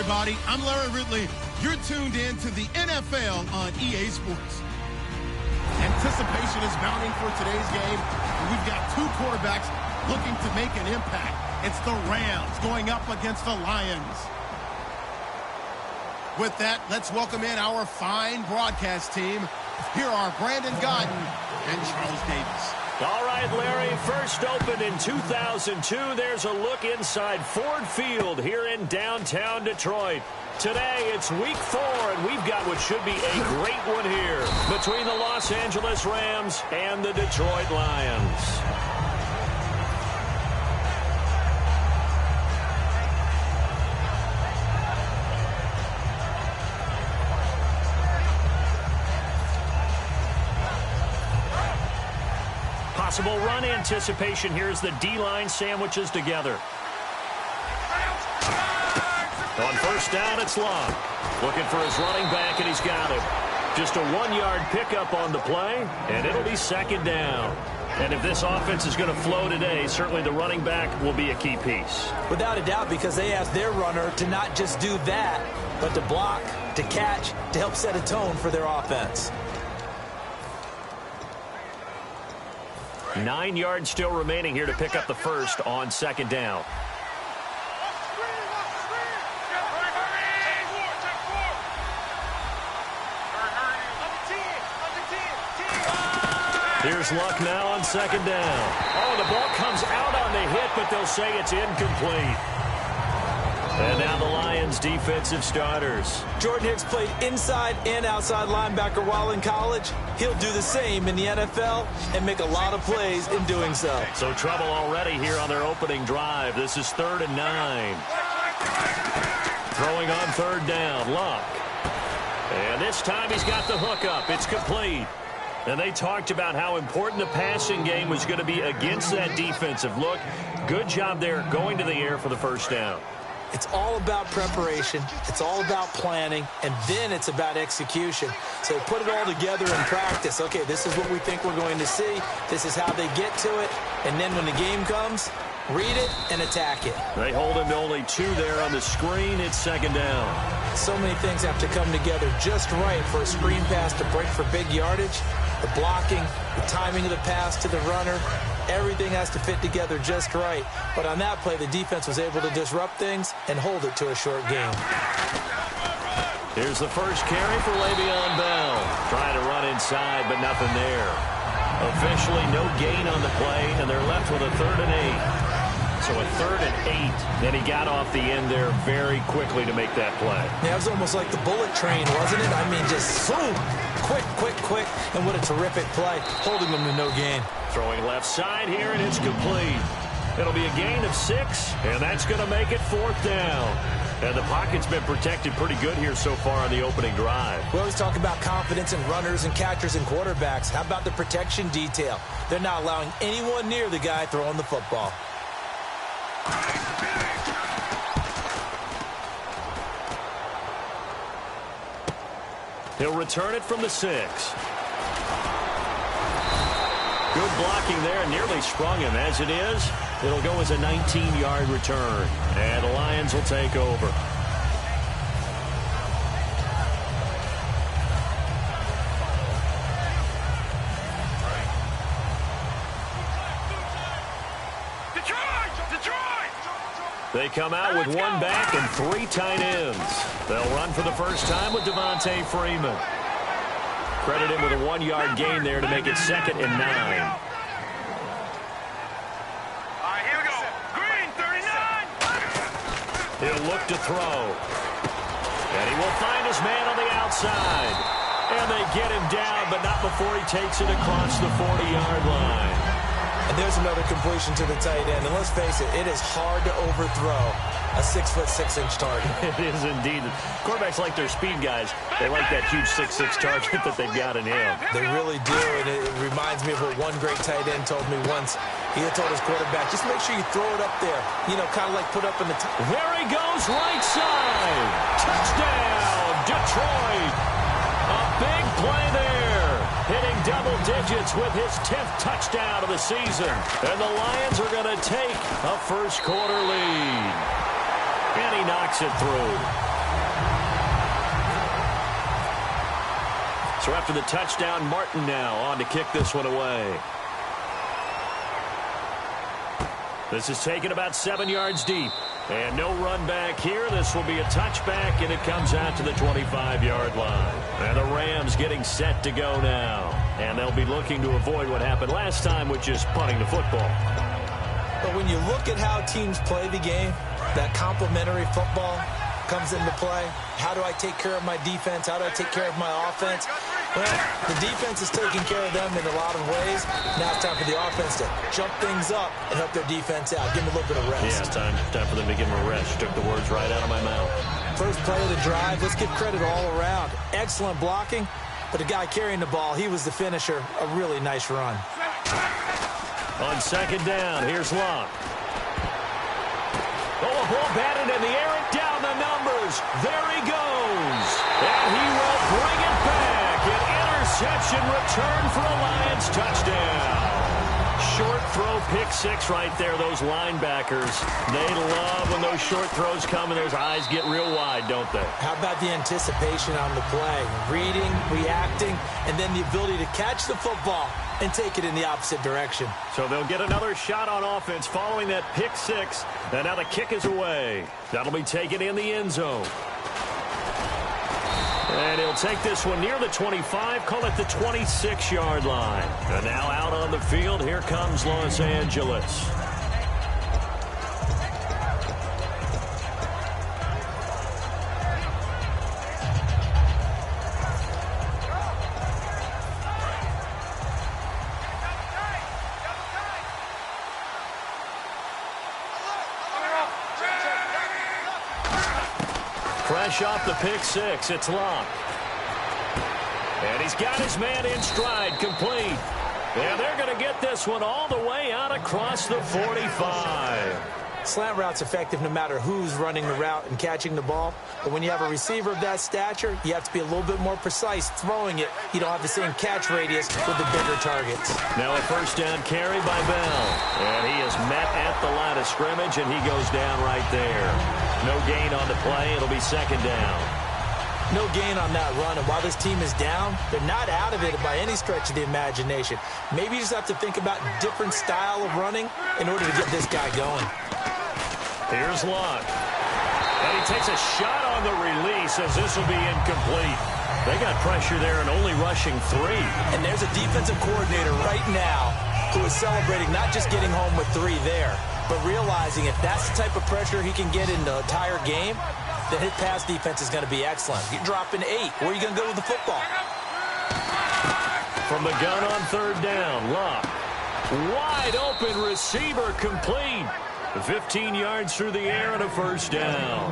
everybody. I'm Larry Ridley. You're tuned in to the NFL on EA Sports. Anticipation is mounting for today's game. We've got two quarterbacks looking to make an impact. It's the Rams going up against the Lions. With that, let's welcome in our fine broadcast team. Here are Brandon Godden and Charles Davis. All right, Larry, first opened in 2002. There's a look inside Ford Field here in downtown Detroit. Today, it's week 4, and we've got what should be a great one here between the Los Angeles Rams and the Detroit Lions. Possible run anticipation. Here's the D-line sandwiches together. On first down, it's Long. Looking for his running back, and he's got him. Just a 1-yard pickup on the play, and it'll be second down. And if this offense is going to flow today, certainly the running back will be a key piece. Without a doubt, because they asked their runner to not just do that, but to block, to catch, to help set a tone for their offense. 9 yards still remaining here to pick up the first on second down. Here's Luck now on second down. Oh, the ball comes out on the hit, but they'll say it's incomplete. And now the Lions defensive starters. Jordan Hicks played inside and outside linebacker while in college. He'll do the same in the NFL and make a lot of plays in doing so. So trouble already here on their opening drive. This is 3rd and 9. Throwing on third down, Luck. And this time he's got the hook up. It's complete. And they talked about how important the passing game was going to be against that defensive look. Good job there going to the air for the first down. It's all about preparation. It's all about planning. And then it's about execution. So put it all together in practice. Okay, this is what we think we're going to see. This is how they get to it. And then when the game comes, read it and attack it. They hold him to only 2 there on the screen. It's second down. So many things have to come together just right for a screen pass to break for big yardage. The blocking, the timing of the pass to the runner, everything has to fit together just right. But on that play, the defense was able to disrupt things and hold it to a short game. Here's the first carry for Le'Veon Bell. Trying to run inside, but nothing there. Officially no gain on the play, and they're left with a 3rd and 8. So a 3rd and 8. Then he got off the end there very quickly to make that play. Yeah, it was almost like the bullet train, wasn't it? I mean, just boom, quick, quick, quick. And what a terrific play, holding them to no gain. Throwing left side here, and it's complete. It'll be a gain of 6, and that's going to make it 4th down. And the pocket's been protected pretty good here so far on the opening drive. We always talk about confidence in runners and catchers and quarterbacks. How about the protection detail? They're not allowing anyone near the guy throwing the football. He'll return it from the 6. Good blocking there, nearly sprung him. As it is, it'll go as a 19-yard return. And the Lions will take over. They come out with 1 back and 3 tight ends. They'll run for the first time with Devontae Freeman. Credit him with a 1-yard gain there to make it 2nd and 9. All right, here we go. Green, 39. He'll look to throw. And he will find his man on the outside. And they get him down, but not before he takes it across the 40-yard line. And there's another completion to the tight end. And let's face it, it is hard to overthrow a 6'6" target. It is indeed. Quarterbacks like their speed guys. They like that huge 6'6" target that they've got in him. They really do, and it reminds me of what one great tight end told me once. He had told his quarterback, just make sure you throw it up there. You know, kind of like put up in the top. There he goes, right side. Touchdown, Detroit. A big play there. Hitting double digits with his 10th touchdown of the season. And the Lions are going to take a first quarter lead. And he knocks it through. So after the touchdown, Martin now on to kick this one away. This is taken about 7 yards deep. And no run back here. This will be a touchback, and it comes out to the 25-yard line. And the Rams getting set to go now. And they'll be looking to avoid what happened last time, which is punting the football. But when you look at how teams play the game, that complementary football comes into play. How do I take care of my defense? How do I take care of my offense? Well, the defense is taking care of them in a lot of ways. Now it's time for the offense to jump things up and help their defense out. Give them a little bit of rest. Yeah, time for them to give them a rest. Took the words right out of my mouth. First play of the drive. Let's give credit all around. Excellent blocking, but the guy carrying the ball, he was the finisher. A really nice run. On second down, here's Locke. Oh, a ball batted in the air and down the numbers. There he goes. And he will bring it back. An interception return for a Lions touchdown. Short throw, pick six right there. Those linebackers, they love when those short throws come and those eyes get real wide, don't they? How about the anticipation on the play? Reading, reacting, and then the ability to catch the football and take it in the opposite direction. So they'll get another shot on offense following that pick six. And now the kick is away. That'll be taken in the end zone. And he'll take this one near the 25, call it the 26-yard line. And now out on the field, here comes Los Angeles. Fresh off the pick six, it's Locke. And he's got his man in stride, complete. And they're going to get this one all the way out across the 45. Slant route's effective no matter who's running the route and catching the ball. But when you have a receiver of that stature, you have to be a little bit more precise throwing it. You don't have the same catch radius with the bigger targets. Now a first down carry by Bell. And he is met at the line of scrimmage, and he goes down right there. No gain on the play. It'll be second down. No gain on that run, and while this team is down, they're not out of it by any stretch of the imagination. Maybe you just have to think about a different style of running in order to get this guy going. Here's Locke. And he takes a shot on the release as this will be incomplete. They got pressure there and only rushing 3. And there's a defensive coordinator right now who is celebrating not just getting home with 3 there, but realizing if that's the type of pressure he can get in the entire game, then his pass defense is going to be excellent. You're dropping 8. Where are you going to go with the football? From the gun on third down, Locke. Wide open receiver complete. 15 yards through the air and a first down.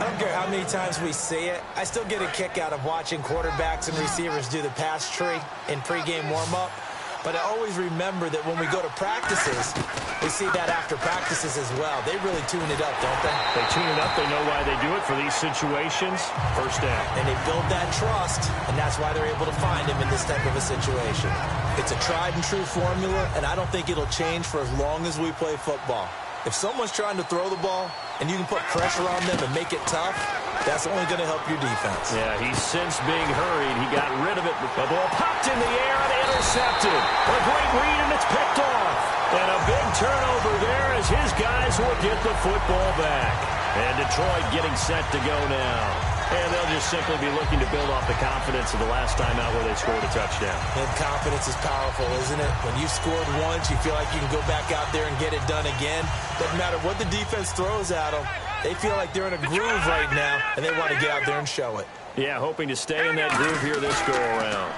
I don't care how many times we see it. I still get a kick out of watching quarterbacks and receivers do the pass tree in pregame warm-up. But I always remember that when we go to practices, we see that after practices as well. They really tune it up, don't they? They tune it up. They know why they do it for these situations. First down. And they build that trust, and that's why they're able to find him in this type of a situation. It's a tried-and-true formula, and I don't think it'll change for as long as we play football. If someone's trying to throw the ball and you can put pressure on them and make it tough, that's only going to help your defense. Yeah, he's since being hurried. He got rid of it. The ball popped in the air and intercepted. A great read, and it's picked off. And a big turnover there as his guys will get the football back. And Detroit getting set to go now. And they'll just simply be looking to build off the confidence of the last time out where they scored a touchdown. And confidence is powerful, isn't it? When you scored once, you feel like you can go back out there and get it done again. Doesn't matter what the defense throws at them. They feel like they're in a groove right now, and they want to get out there and show it. Yeah, hoping to stay in that groove here this go-around.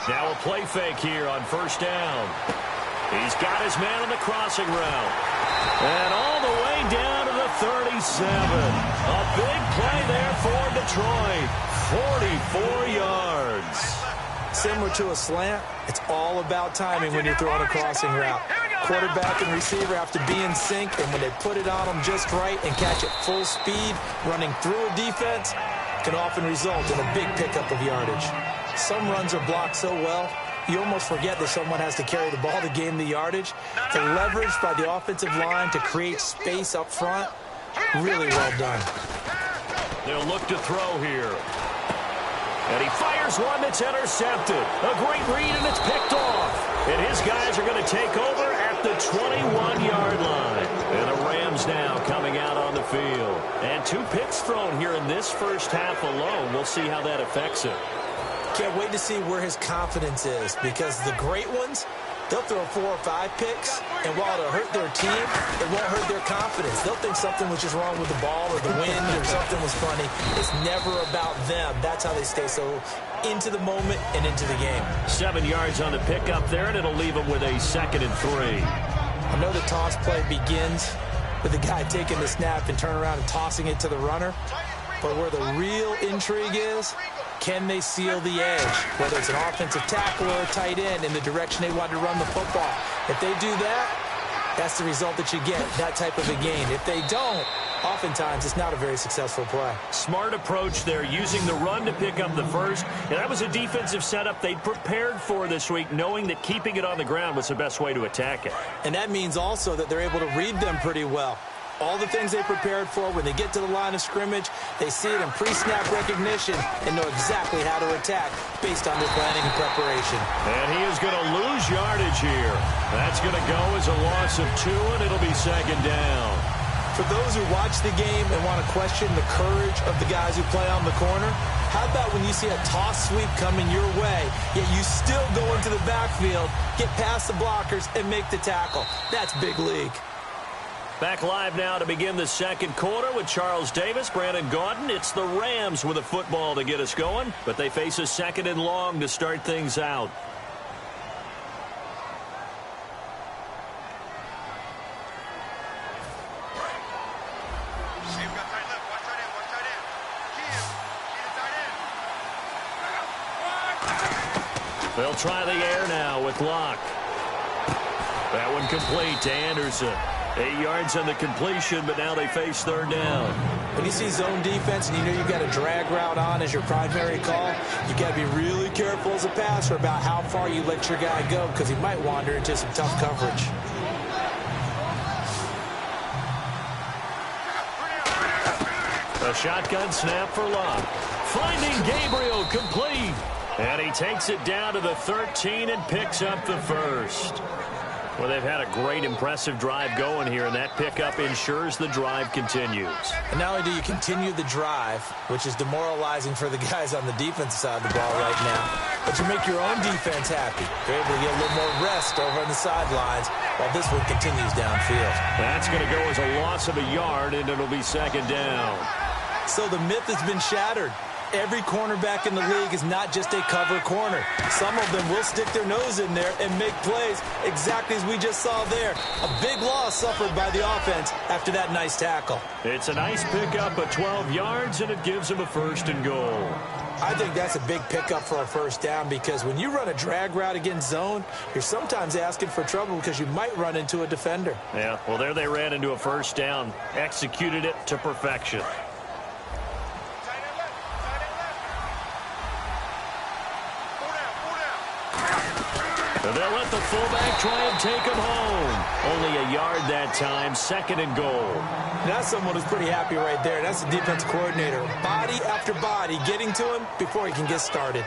Now a play fake here on first down. He's got his man on the crossing route. And all the way down to the 37. A big play there for Detroit. 44 yards. Similar to a slant, it's all about timing when you're throwing a crossing route. Quarterback and receiver have to be in sync, and when they put it on them just right and catch it full speed, running through a defense can often result in a big pickup of yardage. Some runs are blocked so well, you almost forget that someone has to carry the ball to gain the yardage. The leverage by the offensive line to create space up front, really well done. They'll look to throw here. And he fires one that's intercepted. A great read, and it's picked off. And his guys are going to take over at the 21-yard line. And the Rams now coming out on the field. And 2 picks thrown here in this first half alone. We'll see how that affects him. Can't wait to see where his confidence is, because the great ones, they'll throw 4 or 5 picks, and while it'll hurt their team, it won't hurt their confidence. They'll think something was just wrong with the ball or the wind or something was funny. It's never about them. That's how they stay so into the moment and into the game. 7 yards on the pickup there, and it'll leave them with a 2nd and 3. I know the toss play begins with the guy taking the snap and turn around and tossing it to the runner, but where the real intrigue is, can they seal the edge, whether it's an offensive tackle or a tight end in the direction they want to run the football? If they do that, that's the result that you get, that type of a gain. If they don't, oftentimes it's not a very successful play. Smart approach there, using the run to pick up the first. And that was a defensive setup they'd prepared for this week, knowing that keeping it on the ground was the best way to attack it. And that means also that they're able to read them pretty well. All the things they prepared for, when they get to the line of scrimmage, they see it in pre-snap recognition and know exactly how to attack based on their planning and preparation. And he is going to lose yardage here. That's going to go as a loss of 2, and it'll be 2nd down. For those who watch the game and want to question the courage of the guys who play on the corner, how about when you see a toss sweep coming your way, yet you still go into the backfield, get past the blockers, and make the tackle? That's big league. Back live now to begin the 2nd quarter with Charles Davis, Brandon Gaudin. It's the Rams with a football to get us going, but they face a 2nd and long to start things out. They'll try the air now with Locke. That one complete to Anderson. 8 yards on the completion, but now they face 3rd down. When you see zone defense and you know you've got a drag route on as your primary call, you've got to be really careful as a passer about how far you let your guy go, because he might wander into some tough coverage. A shotgun snap for Locke. Finding Gabriel complete. And he takes it down to the 13 and picks up the first. Well, they've had a great, impressive drive going here, and that pickup ensures the drive continues. And not only do you continue the drive, which is demoralizing for the guys on the defensive side of the ball right now, but you make your own defense happy. You're able to get a little more rest over on the sidelines while this one continues downfield. That's going to go as a loss of a yard, and it'll be 2nd down. So the myth has been shattered. Every cornerback in the league is not just a cover corner. Some of them will stick their nose in there and make plays exactly as we just saw there. A big loss suffered by the offense after that nice tackle. It's a nice pickup of 12 yards, and it gives them a 1st and goal. I think that's a big pickup for a 1st down, because when you run a drag route against zone, you're sometimes asking for trouble because you might run into a defender. Yeah, well, there they ran into a 1st down, executed it to perfection. And they'll let the fullback try and take him home. Only a yard that time, 2nd and goal. That's someone who's pretty happy right there. That's the defense coordinator. Body after body getting to him before he can get started.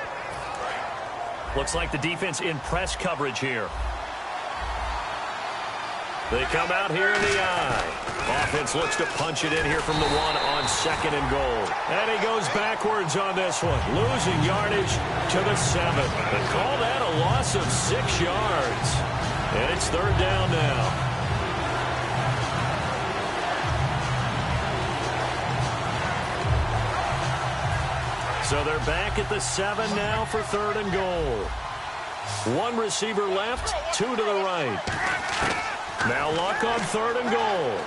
Looks like the defense in press coverage here. They come out here in the eye. Offense looks to punch it in here from the 1 on 2nd and goal. And he goes backwards on this one, losing yardage to the 7. They call that a loss of 6 yards. And it's 3rd down now. So they're back at the 7 now for 3rd and goal. 1 receiver left, 2 to the right. Now Luck on 3rd and goal.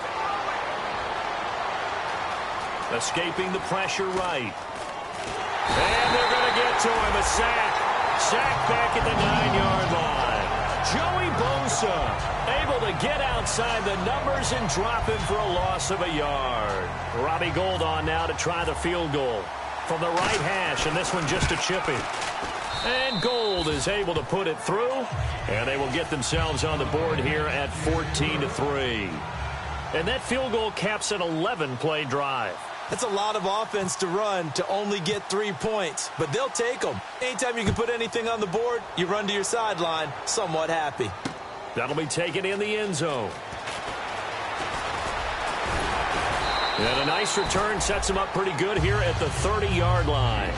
Escaping the pressure right. And they're going to get to him. A sack. Sack back at the 9-yard line. Joey Bosa able to get outside the numbers and drop him for a loss of a yard. Robbie Gould on now to try the field goal from the right hash, and this one just a chipping. And Gould is able to put it through, and they will get themselves on the board here at 14-3. And that field goal caps an 11-play drive. That's a lot of offense to run to only get 3 points, but they'll take them. Anytime you can put anything on the board, you run to your sideline somewhat happy. That'll be taken in the end zone. And a nice return sets him up pretty good here at the 30-yard line.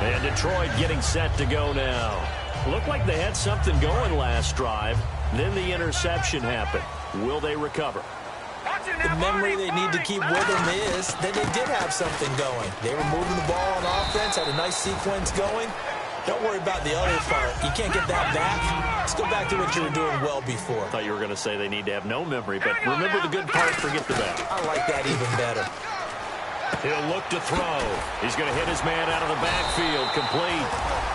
And Detroit getting set to go now. Looked like they had something going last drive. Then the interception happened. Will they recover? The memory they need to keep with them is that they did have something going. They were moving the ball on offense, had a nice sequence going. Don't worry about the other part. You can't get that back. Let's go back to what you were doing well before. I thought you were going to say they need to have no memory, but remember the good part, forget the bad. I like that even better. He'll look to throw. He's going to hit his man out of the backfield, complete.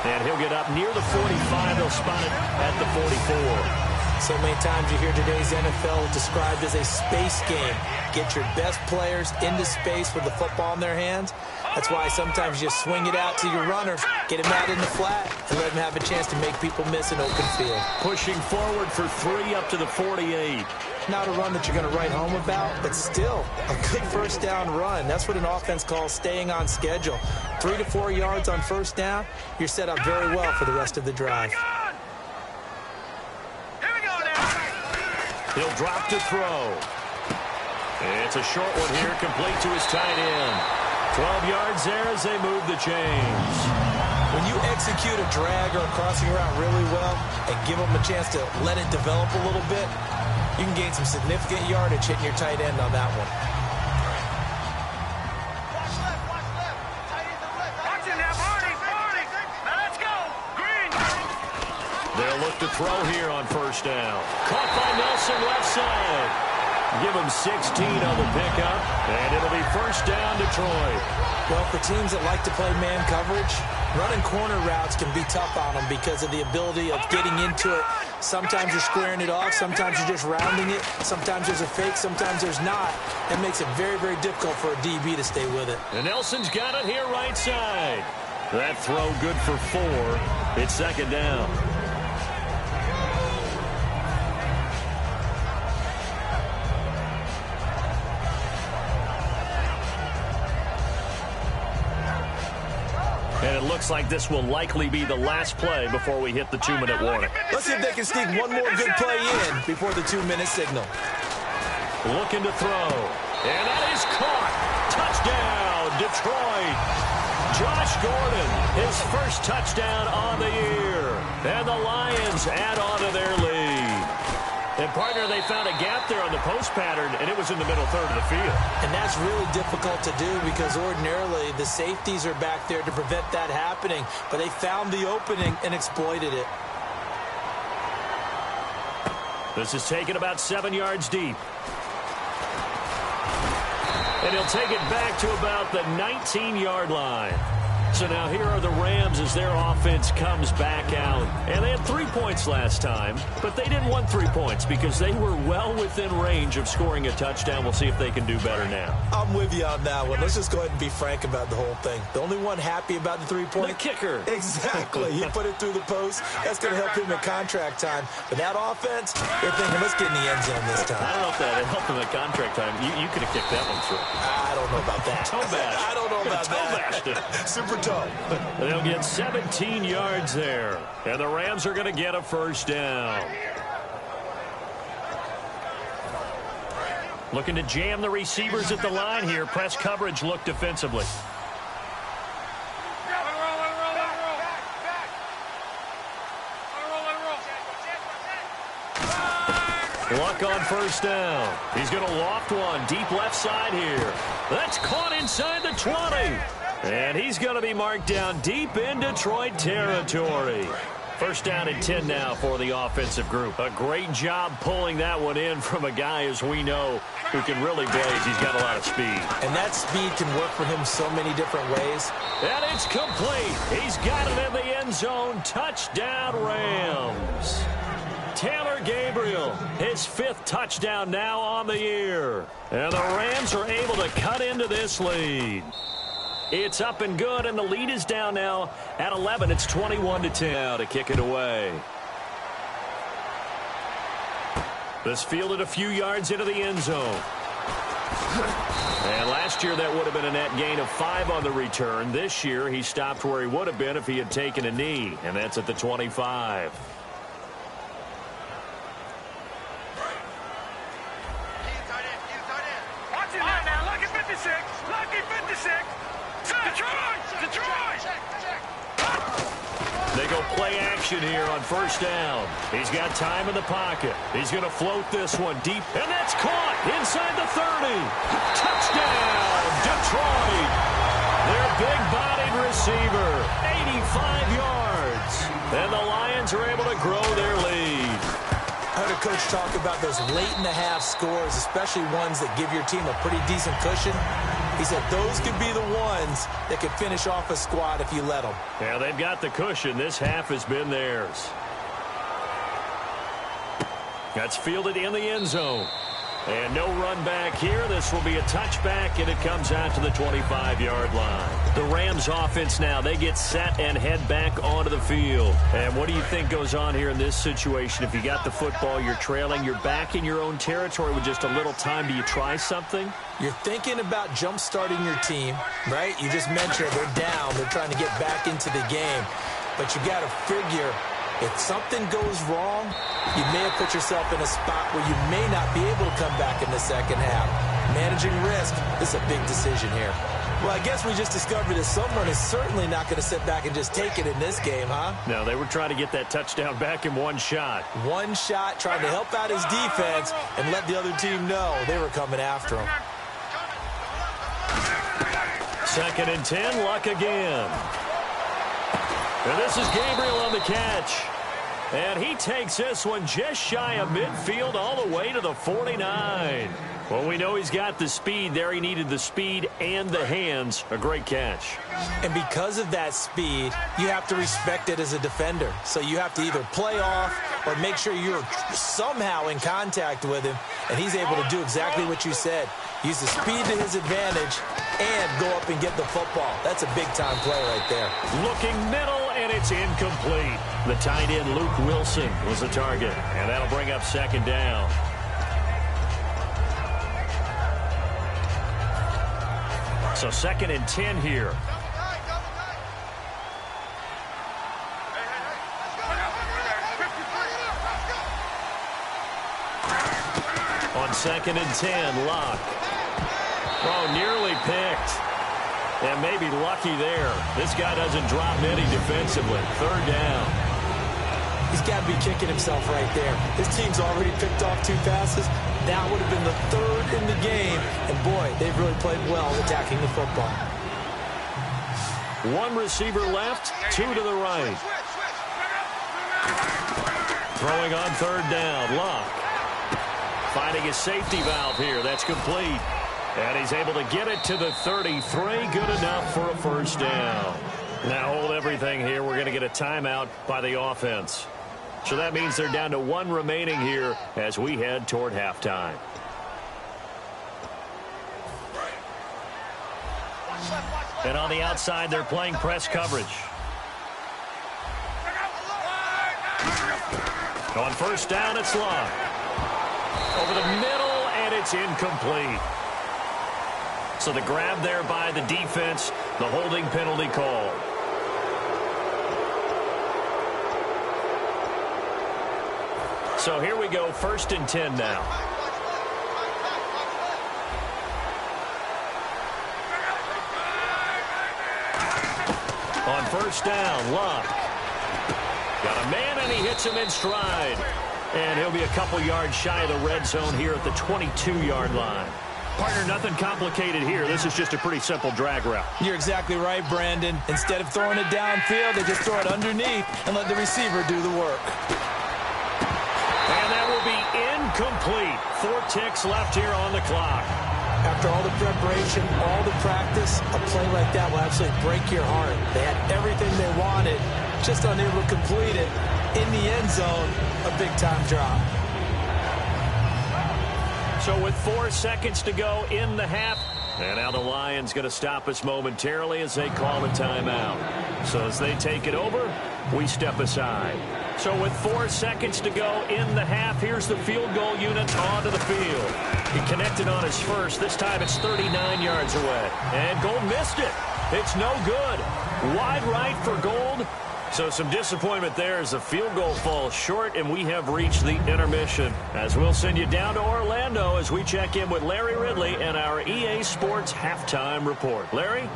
And he'll get up near the 45. They'll spot it at the 44. So many times you hear today's NFL described as a space game. Get your best players into space with the football in their hands. That's why sometimes you swing it out to your runner, get him out in the flat, and let him have a chance to make people miss an open field. Pushing forward for 3 up to the 48. Not a run that you're going to write home about, but still a good first down run. That's what an offense calls staying on schedule. 3 to 4 yards on first down, you're set up very well for the rest of the drive. He'll drop to throw. It's a short one here, complete to his tight end. 12 yards there as they move the chains. When you execute a drag or a crossing route really well and give them a chance to let it develop a little bit, you can gain some significant yardage hitting your tight end on that one. They'll look to throw here on first down. Caught by Nelson left side. Give him 16 on the pickup, and it'll be first down Detroit. Well, for teams that like to play man coverage, running corner routes can be tough on them because of the ability of getting into it. Sometimes you're squaring it off, sometimes you're just rounding it, sometimes there's a fake, sometimes there's not. That makes it very, very difficult for a DB to stay with it. And Nelson's got it here right side. That throw good for 4. It's second down. And it looks like this will likely be the last play before we hit the 2-minute warning. Let's see if they can sneak one more good play in before the 2-minute signal. Looking to throw. And that is caught. Touchdown, Detroit. Josh Gordon, his first touchdown on the year. And the Lions add on to their lead. And, partner, they found a gap there on the post pattern, and it was in the middle third of the field. And that's really difficult to do because ordinarily the safeties are back there to prevent that happening. But they found the opening and exploited it. This is taken about 7 yards deep. And he'll take it back to about the 19-yard line. So now here are the Rams as their offense comes back out. And they had 3 points last time, but they didn't want 3 points because they were well within range of scoring a touchdown. We'll see if they can do better now. I'm with you on that one. Let's just go ahead and be frank about the whole thing. The only one happy about the 3-point? The kicker. Exactly. He put it through the post. That's going to help him at contract time. But that offense, they're thinking, let's get in the end zone this time. I don't know if that helped him at contract time. You could have kicked that one through. I don't know about that. Toe bash. I don't know about that. Super toe. They'll get 17 yards there. And the Rams are going to get a first down. Looking to jam the receivers at the line here. Press coverage look defensively. Luck on first down. He's going to loft one deep left side here. That's caught inside the 20. And he's going to be marked down deep in Detroit territory. First down and 10 now for the offensive group. A great job pulling that one in from a guy, as we know, who can really blaze. He's got a lot of speed. And that speed can work for him so many different ways. And it's complete. He's got it in the end zone. Touchdown, Rams. Taylor Gabriel, his 5th touchdown now on the year. And the Rams are able to cut into this lead. It's up and good, and the lead is down now at 11. It's 21-10 now to kick it away. This fielded a few yards into the end zone. And last year that would have been a net gain of 5 on the return. This year he stopped where he would have been if he had taken a knee, and that's at the 25. Watch it now. Lucky 56. Lucky 56. Detroit. They go play action here on first down. He's got time in the pocket. He's going to float this one deep, and that's caught inside the 30. Touchdown, Detroit. Their big-bodied receiver, 85 yards. And the Lions are able to grow their lead. I heard a coach talk about those late-in-the-half scores, especially ones that give your team a pretty decent cushion. He said those could be the ones that could finish off a squad if you let them. Yeah, they've got the cushion. This half has been theirs. That's fielded in the end zone. And no run back here. This will be a touchback, and it comes out to the 25-yard line. The Rams offense now, they get set and head back onto the field. And what do you think goes on here in this situation? If you got the football, you're trailing, you're back in your own territory with just a little time. Do you try something? You're thinking about jump-starting your team, right? You just mentioned they're down. They're trying to get back into the game. But you got to figure, if something goes wrong, you may have put yourself in a spot where you may not be able to come back in the second half. Managing risk is a big decision here. Well, I guess we just discovered that someone is certainly not going to sit back and just take it in this game, huh? No, they were trying to get that touchdown back in one shot. One shot, trying to help out his defense and let the other team know they were coming after him. 2nd and 10, Luck again. And this is Gabriel on the catch. And he takes this one just shy of midfield all the way to the 49. Well, we know he's got the speed there. He needed the speed and the hands. A great catch. And because of that speed, you have to respect it as a defender. So you have to either play off or make sure you're somehow in contact with him. And he's able to do exactly what you said. Use the speed to his advantage and go up and get the football. That's a big-time play right there. Looking middle, and it's incomplete. The tight end, Luke Wilson, was the target. And that'll bring up 2nd down. So 2nd and 10 here. On 2nd and 10, Luck. Oh, nearly picked. And maybe lucky there. This guy doesn't drop many defensively. 3rd down. He's got to be kicking himself right there. His team's already picked off 2 passes. That would have been the 3rd in the game. And, boy, they've really played well attacking the football. 1 receiver left, 2 to the right. Throwing on 3rd down, Luck. Finding a safety valve here. That's complete. And he's able to get it to the 33. Good enough for a 1st down. Now hold everything here. We're going to get a timeout by the offense. So that means they're down to 1 remaining here as we head toward halftime. And on the outside, they're playing press coverage. On 1st down, it's Luck. Over the middle, and it's incomplete. So the grab there by the defense, the holding penalty call. So here we go, 1st and 10 now. On 1st down, Luck. Got a man, and he hits him in stride. And he'll be a couple yards shy of the red zone here at the 22-yard line. Partner, nothing complicated here. This is just a pretty simple drag route. You're exactly right, Brandon. Instead of throwing it downfield, they just throw it underneath and let the receiver do the work. And that will be incomplete. 4 ticks left here on the clock. After all the preparation, all the practice, a play like that will absolutely break your heart. They had everything they wanted, just unable to complete it. In the end zone, a big-time drop. So with 4 seconds to go in the half, and now the Lions going to stop us momentarily as they call a timeout. So as they take it over, we step aside. So with 4 seconds to go in the half, here's the field goal unit onto the field. He connected on his first. This time it's 39 yards away. And Gold missed it. It's no good. Wide right for Gold. So some disappointment there as the field goal falls short, and we have reached the intermission. As we'll send you down to Orlando as we check in with Larry Ridley and our EA Sports halftime report. Larry?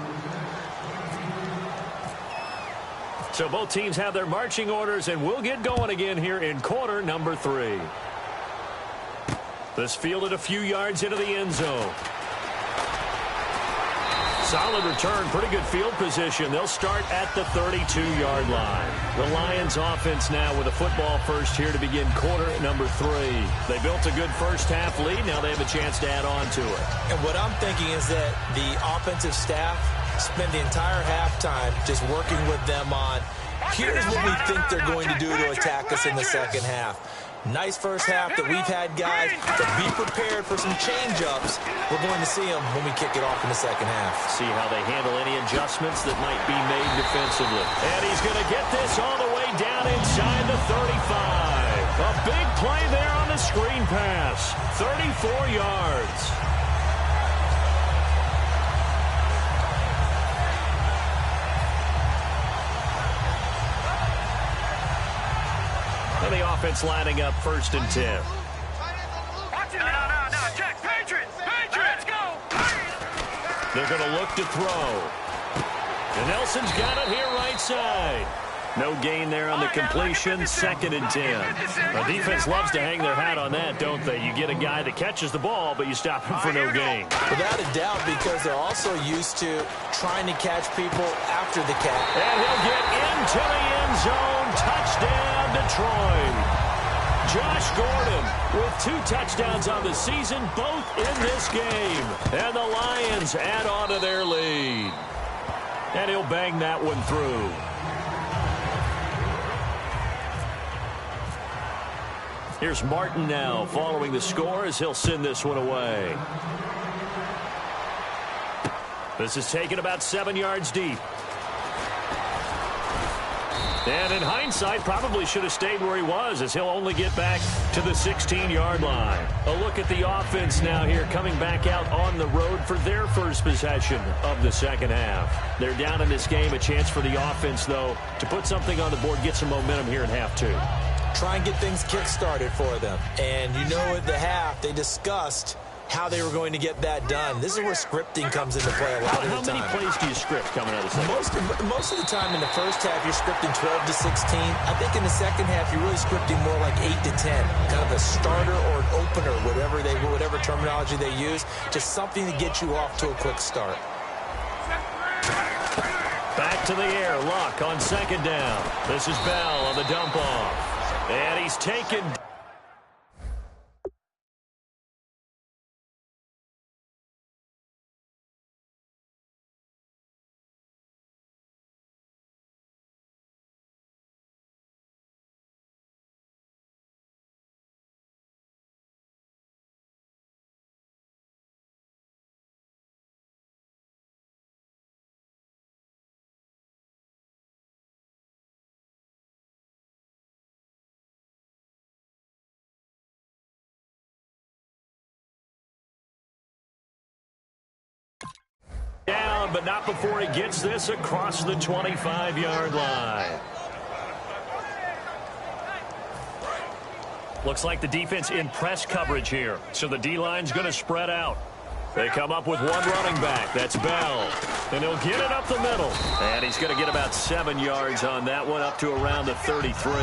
So both teams have their marching orders, and we'll get going again here in quarter number 3. This fielded a few yards into the end zone. Solid return, pretty good field position. They'll start at the 32-yard line. The Lions offense now with a football first here to begin quarter number 3. They built a good first half lead. Now they have a chance to add on to it. And what I'm thinking is that the offensive staff spend the entire halftime just working with them on, here's what we think they're going to do to attack us in the second half. Nice first half that we've had, guys, but be prepared for some change-ups. We're going to see them when we kick it off in the second half. See how they handle any adjustments that might be made defensively. And he's going to get this all the way down inside the 35. A big play there on the screen pass. 34 yards. And the offense lining up 1st and 10. No, Jack, Patriots, let's go. They're going to look to throw. And Nelson's got it here right side. No gain there on the completion, 2nd and 10. Our defense loves to hang their hat on that, don't they? You get a guy that catches the ball, but you stop him for no gain. Without a doubt, because they're also used to trying to catch people after the catch. And he'll get into the end zone. Touchdown, Detroit. Josh Gordon with 2 touchdowns on the season, both in this game. And the Lions add on to their lead. And he'll bang that one through. Here's Martin now following the score as he'll send this one away. This is taken about 7 yards deep. And in hindsight, probably should have stayed where he was, as he'll only get back to the 16-yard line. A look at the offense now here, coming back out on the road for their first possession of the second half. They're down in this game. A chance for the offense, though, to put something on the board, get some momentum here in half 2. Try and get things kick-started for them. And you know, at the half, they discussed how they were going to get that done. This is where scripting comes into play a lot of the time. How many plays do you script coming out of the second? Most of the time in the first half, you're scripting 12 to 16. I think in the second half, you're really scripting more like 8 to 10. Kind of a starter or an opener, whatever terminology they use. Just something to get you off to a quick start. Back to the air. Luck on 2nd down. This is Bell on the dump off. And he's taken. Down, but not before he gets this across the 25-yard line. Looks like the defense in press coverage here, so the D-line's going to spread out. They come up with one running back. That's Bell. And he'll get it up the middle. And he's going to get about 7 yards on that one, up to around the 33.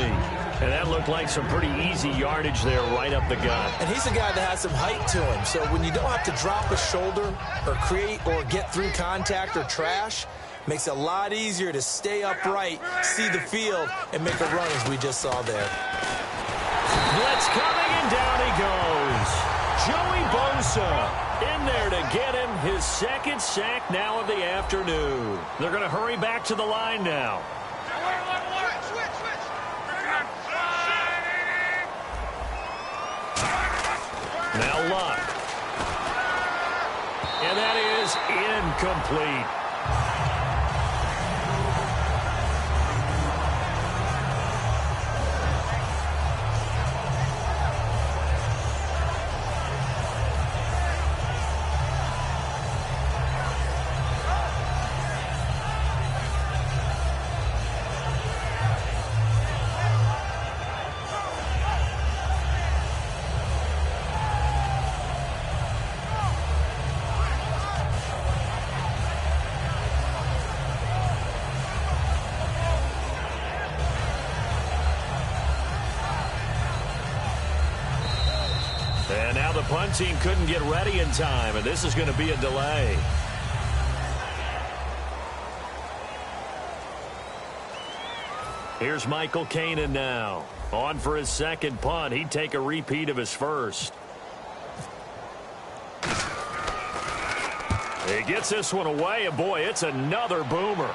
And that looked like some pretty easy yardage there right up the gut. And he's a guy that has some height to him. So when you don't have to drop a shoulder or create or get through contact or trash, makes it a lot easier to stay upright, see the field, and make a run as we just saw there. Blitz coming, and down he goes. Joey Bosa in there to get him his 2nd sack now of the afternoon. They're going to hurry back to the line now. Now Luck. And that is incomplete. And now the punt team couldn't get ready in time, and this is going to be a delay. Here's Michael Kanan now. On for his second punt. He'd take a repeat of his first. He gets this one away, and boy, it's another boomer.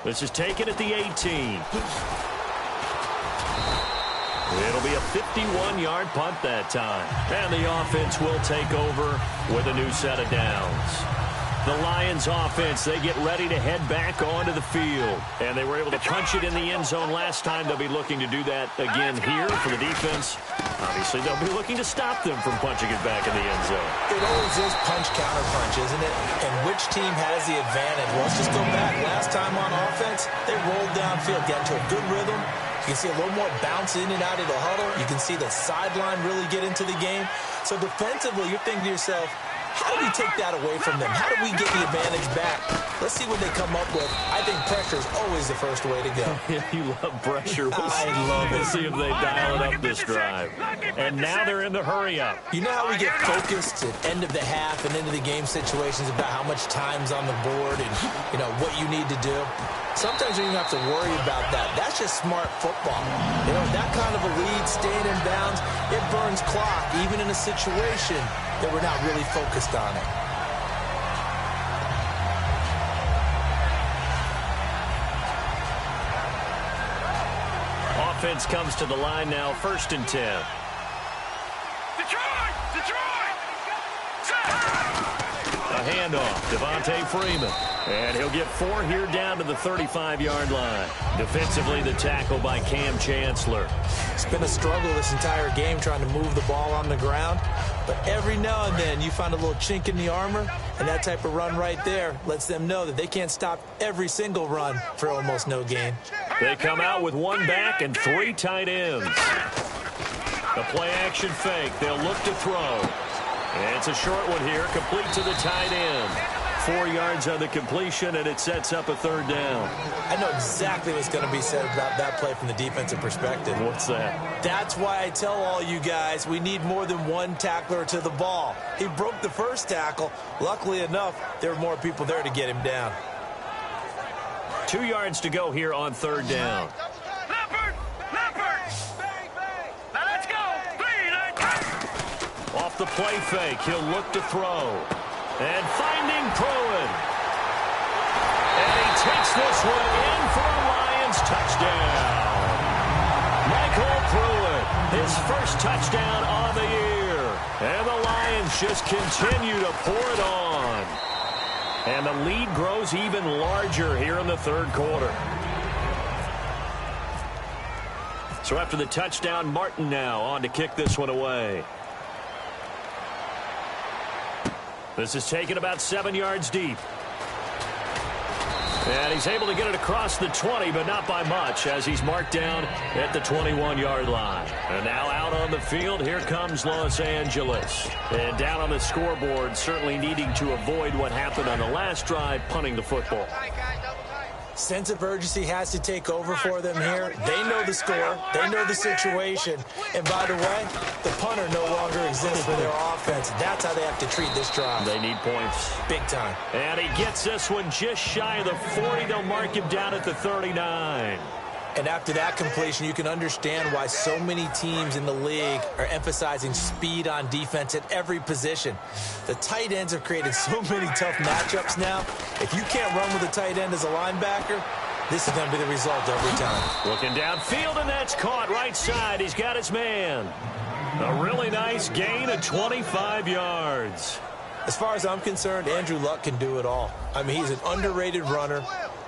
This is taken at the 18. It'll be a 51-yard punt that time. And the offense will take over with a new set of downs. The Lions offense, they get ready to head back onto the field. And they were able to punch it in the end zone last time. They'll be looking to do that again here for the defense. Obviously, they'll be looking to stop them from punching it back in the end zone. It always is punch-counter-punch, isn't it? And which team has the advantage? Well, let's just go back. Last time on offense, they rolled downfield, got into a good rhythm. You can see a little more bounce in and out of the huddle. You can see the sideline really get into the game. So defensively, you're thinking to yourself, how do we take that away from them? How do we get the advantage back? Let's see what they come up with. I think pressure is always the first way to go. You love pressure. I love it. We'll see if they dial it up this drive. And now they're in the hurry-up. You know how we get focused at end of the half and into the game situations about how much time's on the board and, you know, what you need to do? Sometimes you don't have to worry about that. That's just smart football. You know, that kind of a lead, staying in bounds, it burns clock, even in a situation that we're not really focused on it. Offense comes to the line now, 1st and 10. Detroit! A handoff, Devontae Freeman. And he'll get 4 here down to the 35-yard line. Defensively, the tackle by Cam Chancellor. It's been a struggle this entire game trying to move the ball on the ground. But every now and then you find a little chink in the armor, and that type of run right there lets them know that they can't stop every single run for almost no gain. They come out with 1 back and 3 tight ends. The play-action fake. They'll look to throw. And it's a short one here, complete to the tight end. 4 yards on the completion, and it sets up a 3rd down. I know exactly what's going to be said about that play from the defensive perspective. What's that? That's why I tell all you guys we need more than one tackler to the ball. He broke the first tackle. Luckily enough, there were more people there to get him down. 2 yards to go here on 3rd down. Leopard! Now let's go! Off the play fake, he'll look to throw. And finding Pruitt. And he takes this one in for a Lions touchdown. Michael Pruitt, his first touchdown on the year. And the Lions just continue to pour it on. And the lead grows even larger here in the 3rd quarter. So after the touchdown, Martin now on to kick this one away. This is taken about 7 yards deep. And he's able to get it across the 20, but not by much, as he's marked down at the 21-yard line. And now out on the field, here comes Los Angeles. And down on the scoreboard, certainly needing to avoid what happened on the last drive, punting the football. Sense of urgency has to take over for them here. They know the score. They know the situation. And by the way, the punter no longer exists for their offense. That's how they have to treat this drive. They need points. Big time. And he gets this one just shy of the 40. They'll mark him down at the 39. And after that completion, you can understand why so many teams in the league are emphasizing speed on defense at every position. The tight ends have created so many tough matchups now. If you can't run with a tight end as a linebacker, this is going to be the result every time. Looking downfield, and that's caught right side. He's got his man. A really nice gain of 25 yards. As far as I'm concerned, Andrew Luck can do it all. I mean, he's an underrated runner.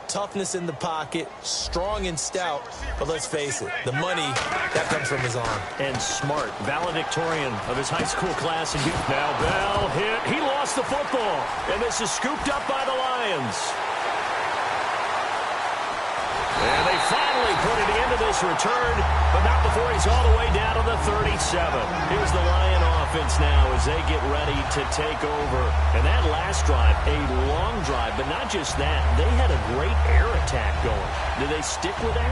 Toughness in the pocket, strong and stout, but let's face it, the money, that comes from his arm. And smart, valedictorian of his high school class. And now Bell hit, he lost the football, and this is scooped up by the Lions. And they finally put it into this return, but not before he's all the way down to the 37. Here's the Lion offense now as they get ready to take over. And that last drive, a long drive, but not just that. They had a great air attack going. Do they stick with that?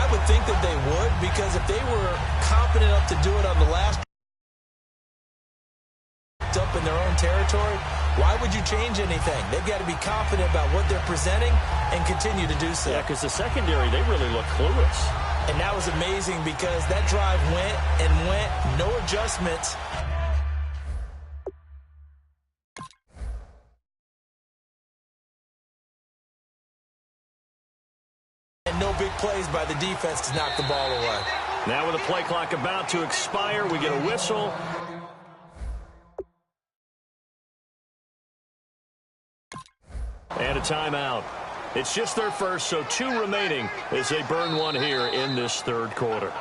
I would think that they would, because if they were confident enough to do it on the last territory, why would you change anything? They've got to be confident about what they're presenting and continue to do so. Yeah, because the secondary, they really look clueless. And that was amazing because that drive went and went, no adjustments. And no big plays by the defense to knock the ball away. Now with the play clock about to expire, we get a whistle. And a timeout. It's just their first, so 2 remaining as they burn one here in this third quarter.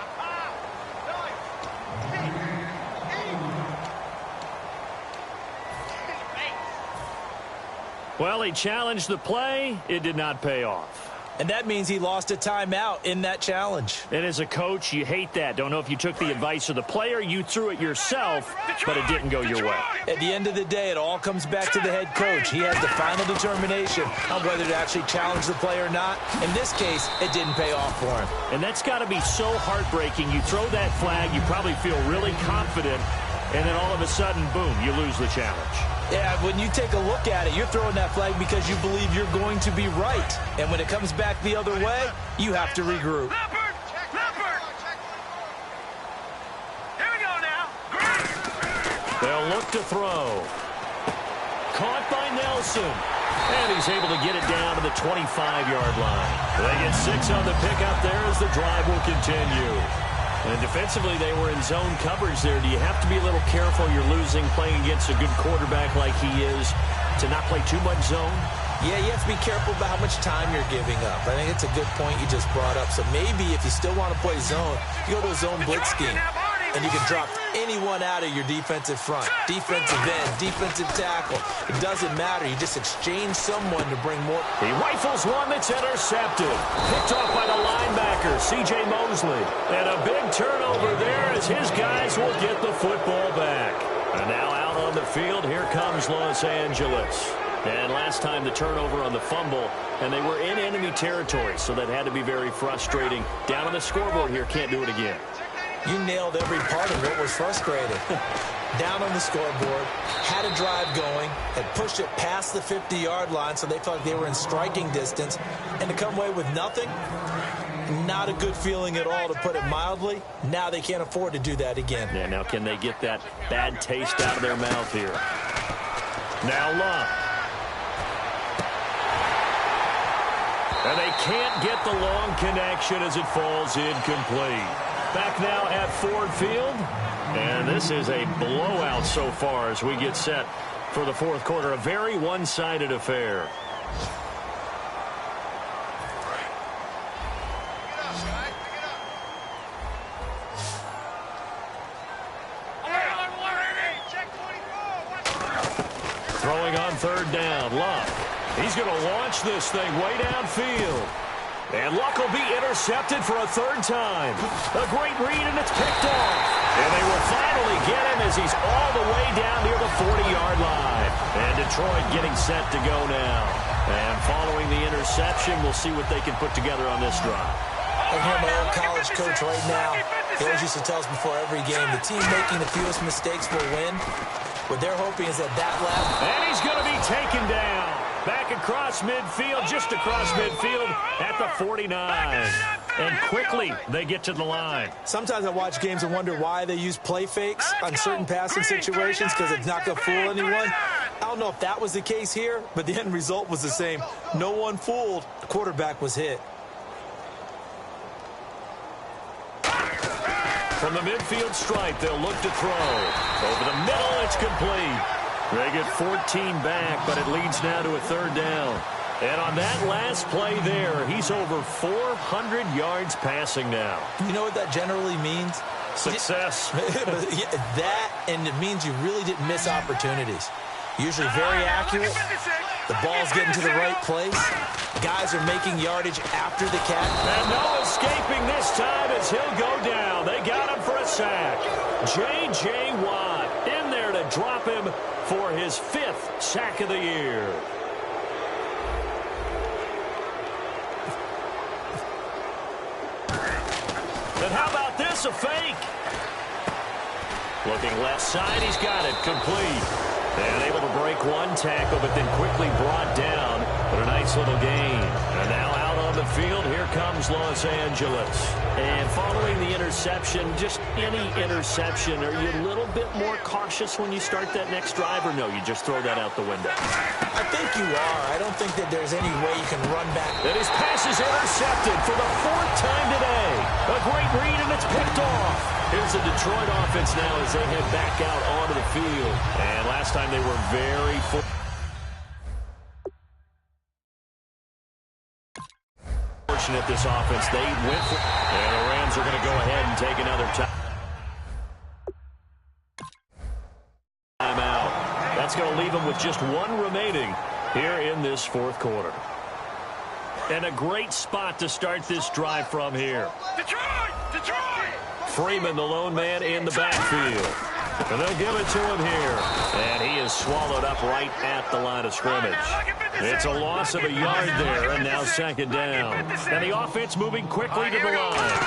Well, he challenged the play. It did not pay off. And that means he lost a timeout in that challenge. And as a coach, you hate that. Don't know if you took the advice of the player, you threw it yourself, but it didn't go your way. At the end of the day, it all comes back to the head coach. He has the final determination on whether to actually challenge the play or not. In this case, it didn't pay off for him. And that's got to be so heartbreaking. You throw that flag, you probably feel really confident, and then all of a sudden, boom, you lose the challenge. Yeah, when you take a look at it, you're throwing that flag because you believe you're going to be right. And when it comes back the other way, you have to regroup. Here we go now. They'll look to throw. Caught by Nelson. And he's able to get it down to the 25-yard line. They get 6 on the pickup there as the drive will continue. And defensively, they were in zone coverage there. Do you have to be a little careful? You're losing, playing against a good quarterback like he is, to not play too much zone? Yeah, you have to be careful about how much time you're giving up. I think it's a good point you just brought up. So maybe if you still want to play zone, you go to a zone blitz scheme. And you can drop anyone out of your defensive front. Defensive end, defensive tackle. It doesn't matter. You just exchange someone to bring more. He rifles one that's intercepted. Picked off by the linebacker, C.J. Mosley. And a big turnover there as his guys will get the football back. And now out on the field, here comes Los Angeles. And last time the turnover on the fumble, and they were in enemy territory, so that had to be very frustrating. Down on the scoreboard here, can't do it again. You nailed every part of what was frustrating. Down on the scoreboard, had a drive going, had pushed it past the 50-yard line so they felt like they were in striking distance, and to come away with nothing, not a good feeling at all, to put it mildly. Now they can't afford to do that again. Yeah, now can they get that bad taste out of their mouth here? Now Love. And they can't get the long connection as it falls incomplete. Back now at Ford Field. And this is a blowout so far as we get set for the fourth quarter. A very one-sided affair. Throwing on third down. Luck. He's going to launch this thing way downfield. And Luck will be intercepted for a third time. A great read, and it's picked off. And they will finally get him as he's all the way down near the 40-yard line. And Detroit getting set to go now. And following the interception, we'll see what they can put together on this drive. I hear my old college coach right now. He always used to tell us before every game, the team making the fewest mistakes will win. What they're hoping is that left. And he's going to be taken down. Back across midfield, just across midfield at the 49. And quickly, they get to the line. Sometimes I watch games and wonder why they use play fakes on certain passing situations, because it's not going to fool anyone. I don't know if that was the case here, but the end result was the same. No one fooled. The quarterback was hit. From the midfield stripe, they'll look to throw. Over the middle, it's complete. They get 14 back, but it leads now to a third down. And on that last play there, he's over 400 yards passing now. You know what that generally means? Success. That, and it means you really didn't miss opportunities. Usually very accurate. The ball's getting to the right place. Guys are making yardage after the catch. And no escaping this time as he'll go down. They got him for a sack. J.J. Watt in there to drop him for his 5th sack of the year. And how about this, a fake? Looking left side, he's got it, complete. And able to break one tackle, but then quickly brought down. But a nice little gain. And now out on the field, here comes Los Angeles. And following the interception, just any interception, are you a little bit more cautious when you start that next drive, or no, you just throw that out the window? I think you are. I don't think that there's any way you can run back. And his pass is intercepted for the 4th time today. A great read, and it's picked off. Here's the Detroit offense now as they head back out onto the field. And last time they were very fortunate, this offense. They went for, and the Rams are going to go ahead and take another timeout. That's going to leave them with just one remaining here in this 4th quarter. And a great spot to start this drive from here. Detroit! Detroit! Freeman, the lone man in the backfield. And they'll give it to him here. And he is swallowed up right at the line of scrimmage. It's a loss of a yard there, and now 2nd down. And the offense moving quickly to the line.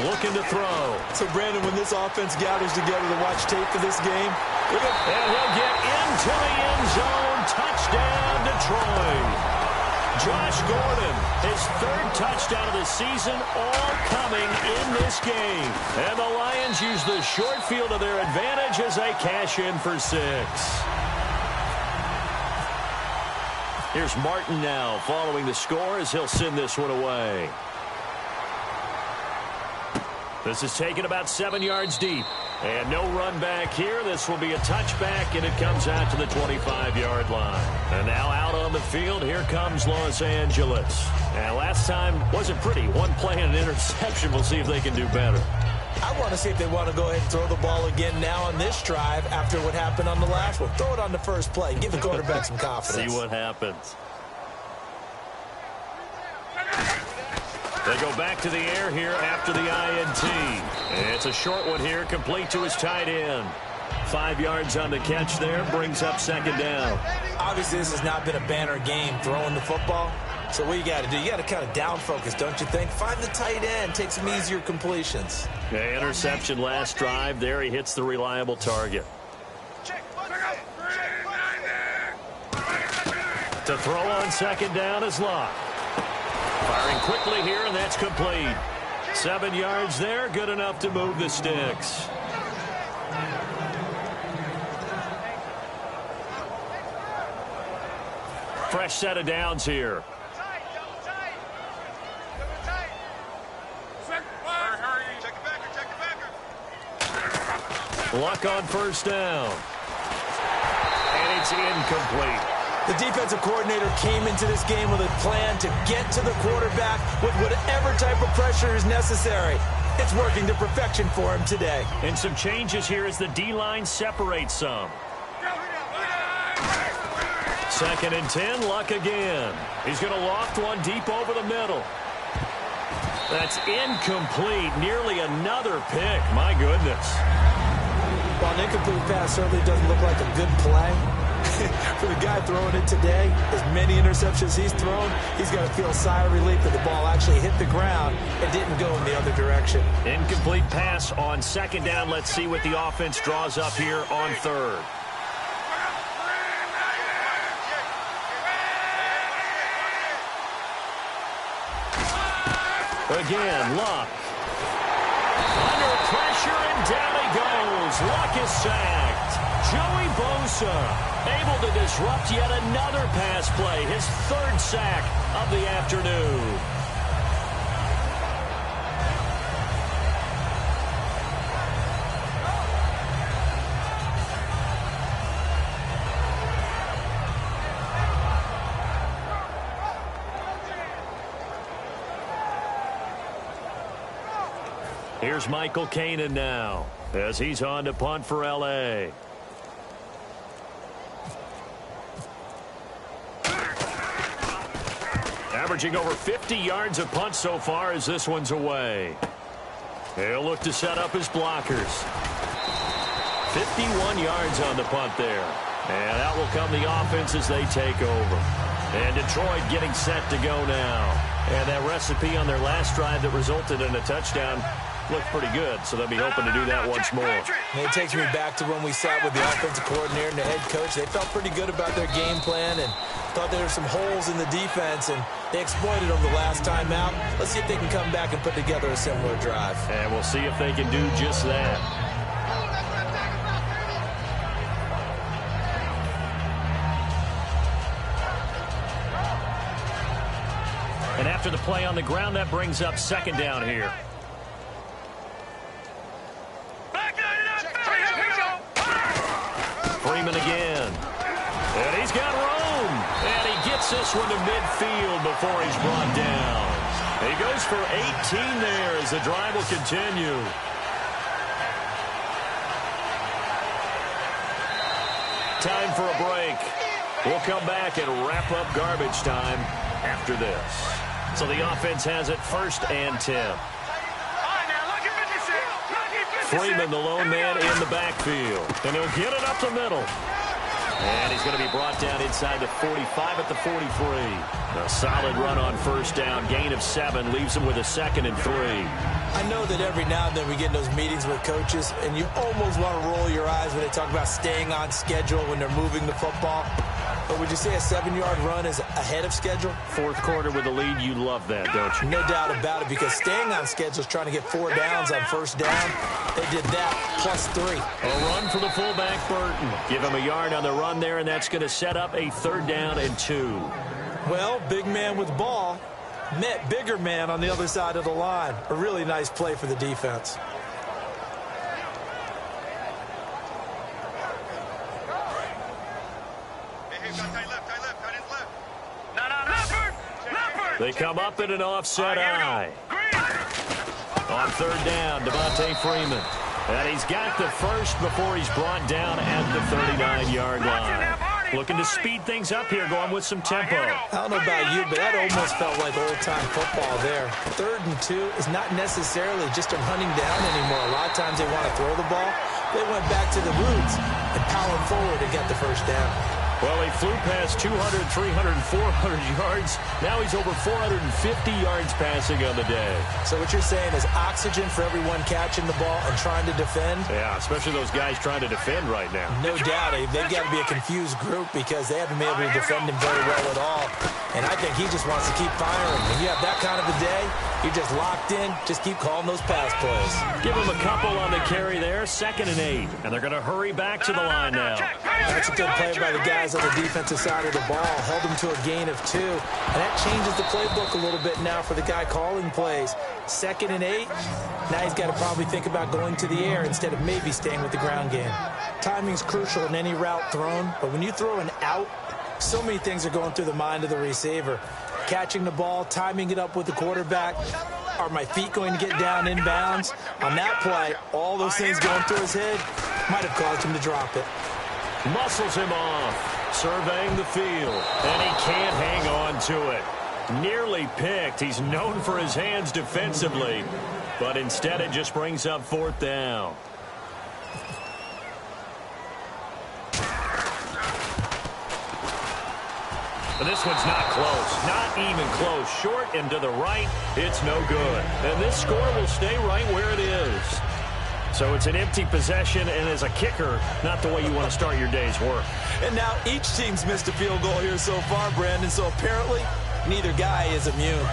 Looking to throw. So, Brandon, when this offense gathers together to watch tape for this game, and he'll get into the end zone. Touchdown, Detroit. Josh Gordon, his 3rd touchdown of the season, all coming in this game. And the Lions use the short field to their advantage as they cash in for 6. Here's Martin now following the score as he'll send this one away. This is taken about 7 yards deep. And no run back here. This will be a touchback, and it comes out to the 25-yard line. And now out on the field, here comes Los Angeles. And last time wasn't pretty. One play and an interception. We'll see if they can do better. I want to see if they want to go ahead and throw the ball again now on this drive after what happened on the last one. Throw it on the first play. Give the quarterback some confidence. See what happens. They go back to the air here after the INT. It's a short one here, complete to his tight end. 5 yards on the catch there, brings up 2nd down. Obviously, this has not been a banner game throwing the football. So what you got to do, you got to kind of down focus, don't you think? Find the tight end, take some easier completions. Yeah, interception last drive. There he hits the reliable target. To throw on 2nd down is Locke. Firing quickly here, and that's complete. 7 yards there, good enough to move the sticks. Fresh set of downs here. Luck on 1st down. And it's incomplete. The defensive coordinator came into this game with a plan to get to the quarterback with whatever type of pressure is necessary. It's working to perfection for him today. And some changes here as the D-line separates some. 2nd and 10, Luck again. He's going to loft one deep over the middle. That's incomplete. Nearly another pick. My goodness. While an incomplete pass certainly doesn't look like a good play, for the guy throwing it today, as many interceptions he's thrown, he's got to feel a sigh of relief that the ball actually hit the ground and didn't go in the other direction. Incomplete pass on 2nd down. Let's see what the offense draws up here on 3rd. Again, Luck. Under pressure, and down he goes. Luck is sacked. Joey Bosa able to disrupt yet another pass play. His 3rd sack of the afternoon. Here's Michael Kanan now as he's on to punt for L.A. Averaging over 50 yards a punt so far as this one's away. He'll look to set up his blockers. 51 yards on the punt there. And out will come the offense as they take over. And Detroit getting set to go now. And that recipe on their last drive that resulted in a touchdown looked pretty good, so they'll be hoping to do that once more. And it takes me back to when we sat with the offensive coordinator and the head coach. They felt pretty good about their game plan and thought there were some holes in the defense, and they exploited them the last time out. Let's see if they can come back and put together a similar drive. And we'll see if they can do just that. And after the play on the ground, that brings up second down here. Freeman again. And he's got room. And he gets this one to midfield before he's brought down. He goes for 18 there as the drive will continue. Time for a break. We'll come back and wrap up garbage time after this. So the offense has it 1st and 10. Freeman, the lone man in the backfield. And he'll get it up the middle. And he's going to be brought down inside the 45 at the 43. A solid run on 1st down. Gain of 7 leaves him with a 2nd and 3. I know that every now and then we get in those meetings with coaches, and you almost want to roll your eyes when they talk about staying on schedule when they're moving the football. But would you say a 7-yard run is ahead of schedule? 4th quarter with a lead, you love that, don't you? No doubt about it, because staying on schedule is trying to get 4 downs on 1st down. They did that plus 3. A run for the fullback, Burton. Give him a yard on the run there, and that's going to set up a 3rd down and 2. Well, big man with ball met bigger man on the other side of the line. A really nice play for the defense. They come up in an offset eye. On 3rd down, Devontae Freeman. And he's got the first before he's brought down at the 39-yard line. Looking to speed things up here, going with some tempo. I don't know about you, but that almost felt like old-time football there. 3rd and 2 is not necessarily just a hunting down anymore. A lot of times they want to throw the ball. They went back to the roots and powered forward and got the 1st down. Well, he flew past 200, 300, 400 yards. Now he's over 450 yards passing on the day. So what you're saying is oxygen for everyone catching the ball and trying to defend? Yeah, especially those guys trying to defend right now. No doubt. They've got to be a confused group because they haven't been able to defend him very well at all. And I think he just wants to keep firing. When you have that kind of a day, you're just locked in. Just keep calling those pass plays. Give him a couple on the carry there. 2nd and 8. And they're going to hurry back to the line now. That's a good play by the guys on the defensive side of the ball. Held him to a gain of 2. And that changes the playbook a little bit now for the guy calling plays. 2nd and 8. Now he's got to probably think about going to the air instead of maybe staying with the ground game. Timing's crucial in any route thrown. But when you throw an out, so many things are going through the mind of the receiver. Catching the ball, timing it up with the quarterback. Are my feet going to get down inbounds? On that play, all those things going through his head might have caused him to drop it. Muscles him off, surveying the field, and he can't hang on to it. Nearly picked. He's known for his hands defensively, but instead it just brings up 4th down. But this one's not close. Not even close. Short and to the right. It's no good. And this score will stay right where it is. So it's an empty possession, and as a kicker, not the way you want to start your day's work. And now each team's missed a field goal here so far, Brandon, so apparently neither guy is immune.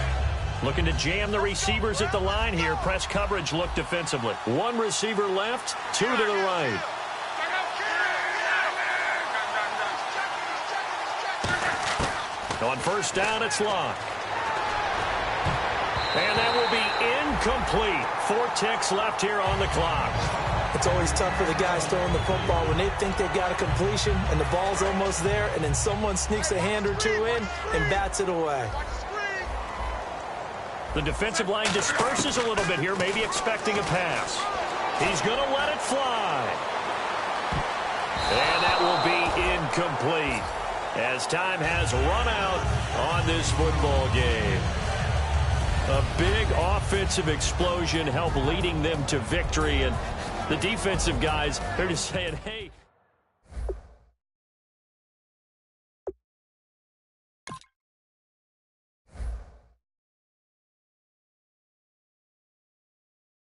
Looking to jam the receivers at the line here. Press coverage look defensively. 1 receiver left, 2 to the right. On 1st down, it's locked. And that will be incomplete. 4 ticks left here on the clock. It's always tough for the guys throwing the football when they think they've got a completion and the ball's almost there, and then someone sneaks a hand or 2 in and bats it away. The defensive line disperses a little bit here, maybe expecting a pass. He's going to let it fly. And that will be incomplete as time has run out on this football game. A big offensive explosion helped leading them to victory, and the defensive guys, they're just saying, hey,